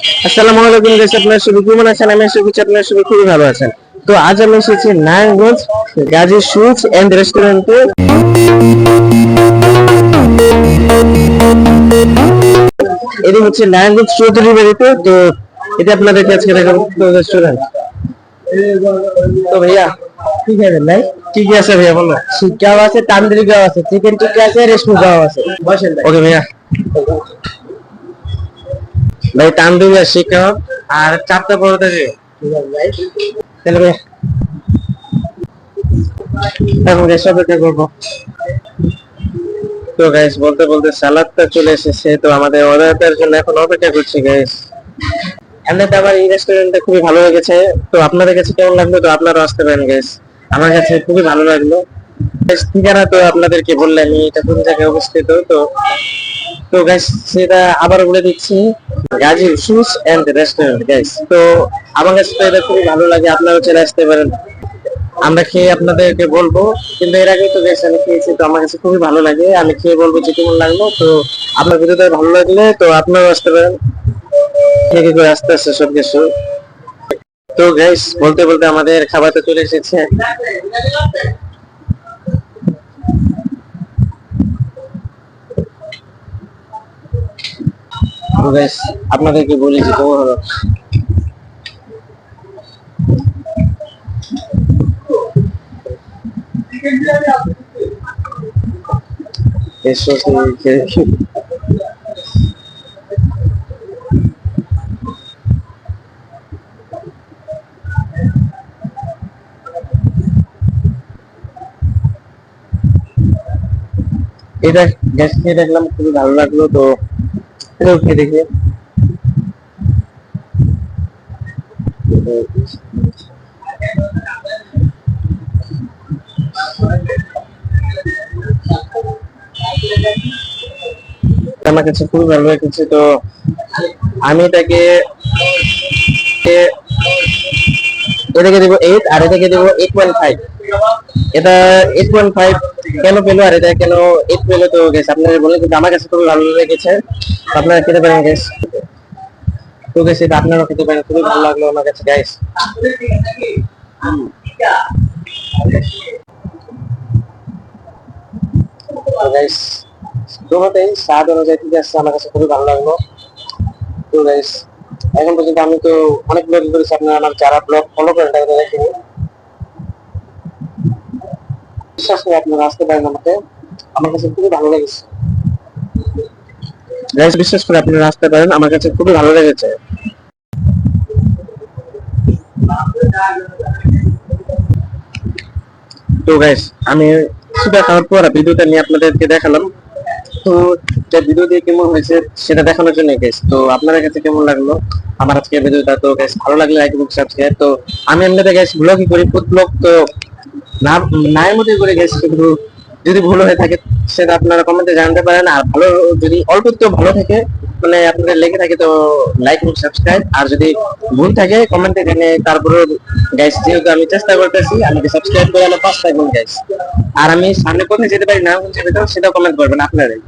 আসসালামু আলাইকুম গাইস, আপনারা সবাই কেমন আছেন? আমি আশা করছি আপনারা সবাই খুবই ভালো আছেন। তো আজ আমি এসেছি নারায়ণগঞ্জ গাজী সুইটস এন্ড রেস্টুরেন্টে। এটি হচ্ছে নারায়ণগঞ্জ চৌধুরী বাড়িতে। তো এটা আপনাদেরকে আজকে দেখাবো রেস্টুরেন্ট। তো ভাইয়া কি খাবেন ভাই? কি কি আছে ভাইয়া বলো? শিকাও আছে, তান্দুরি গাও আছে, চিকেন টিক্কা আছে, রেশমি গাও আছে। বসেন ভাই। ওকে ভাইয়া। ভাই তান্দুরি আর শিকাও আর চারটা পরোটা দিয়ে। ভাই তাহলে ভাই এখন গ্যাস অপেক্ষা করবো। তো গাইস বলতে বলতে সালাদটা চলে এসেছে, তো আমাদের অর্ডারটার জন্য এখন অপেক্ষা করছি গাইস। এমনিতে আমার এই রেস্টুরেন্টটা খুবই ভালো লেগেছে। তো আপনাদের কাছে কেমন লাগলো? তো আপনারাও আসতে পারেন গাইস, আমার কাছে খুবই ভালো লাগলো। ঠিকানা তো আপনাদেরকে বললেন এটা কোন জায়গায় অবস্থিত। তো তো গাইস সেটা আবার বলে দিচ্ছি, Gazi sweets and restaurant guys. তো আমার কাছে তো এটা খুবই ভালো লাগে, আপনারাও চলে আসতে পারেন। আমরা খেয়ে আপনাদেরকে বলবো, কিন্তু এর আগে তো বেশ আমি খেয়েছি, তো আমার কাছে খুবই ভালো লাগে। আমি খেয়ে বলবো যে কেমন লাগলো। তো আপনার ভিডিওটা ভালো লাগলে তো আপনারাও আসতে পারেন, থেকে করে আস্তে আস্তে সবকিছু। তো গাইস বলতে বলতে আমাদের খাবারটা চলে এসেছে। তো গাইস আপনাদেরকে বলি যে কেমন হলো। এটা গ্যাস খেয়ে দেখলাম, খুবই ভালো লাগলো। তো এটাও খেয়ে দেখি। আমার কাছে খুবই ভালো লেগেছে। তো আমি এটাকে এটাকে দেবো 8 আর এটাকে দেবো 8.5। এটা 8.5 কেন পেলো আর এটা কেন 8 পেলো তো গেছে আপনারা বলে, কিন্তু আমার কাছে খুবই ভালো লেগেছে। আপনারা খেতে পারেন গ্যাস। তো গেছে এটা আপনারাও খেতে পারেন, খুবই ভালো লাগলো আমার কাছে গ্যাস। তো গাইস দোনোটাই স্বাদ অনুযায়ী ঠিক আছে, আমার কাছে খুবই ভালো লাগলো। তো গাইস এখন পর্যন্ত আমি তো অনেক ব্লগ করেছি, আপনারা আমার যারা ব্লগ ফলো করেন তাদের দেখেনি, বিশ্বাস করে আপনারা আসতে পারেন আমাকে, আমার কাছে খুবই ভালো লেগেছে গাইস। বিশ্বাস করে আপনারা আসতে পারেন, আমার কাছে খুবই ভালো লেগেছে। তো গাইস আমি সেটা খাওয়ার পর ভিডিওটা নিয়ে আপনাদেরকে দেখালাম। তো ভিডিও দিয়ে কেমন হয়েছে সেটা দেখানোর জন্য গাইস। তো আপনাদের কাছে কেমন লাগলো আমার আজকে ভিডিওটা? তো গাইস ভালো লাগলে লাইক এবং সাবস্ক্রাইব। তো আমি এমনিতে গাইস ব্লগই করি, ফুড ব্লগ। তো না নায়ের মধ্যে করে গাইস, কিন্তু যদি ভুল হয়ে থাকে সেটা আপনারা কমেন্টে জানাতে পারেন। আর ভালো যদি অল্প একটু ভালো থাকে মানে আপনাদের লেগে থাকে তো লাইক এবং সাবস্ক্রাইব। আর যদি ভুল থাকে কমেন্টে জানিয়ে তারপরে গাইস, যেহেতু আমি চেষ্টা করতেছি আমাকে সাবস্ক্রাইব করে আমার পাশে থাকবেন গাইস। আর আমি সামনে কোথায় যেতে পারি না সেটাও কমেন্ট করবেন আপনারাই।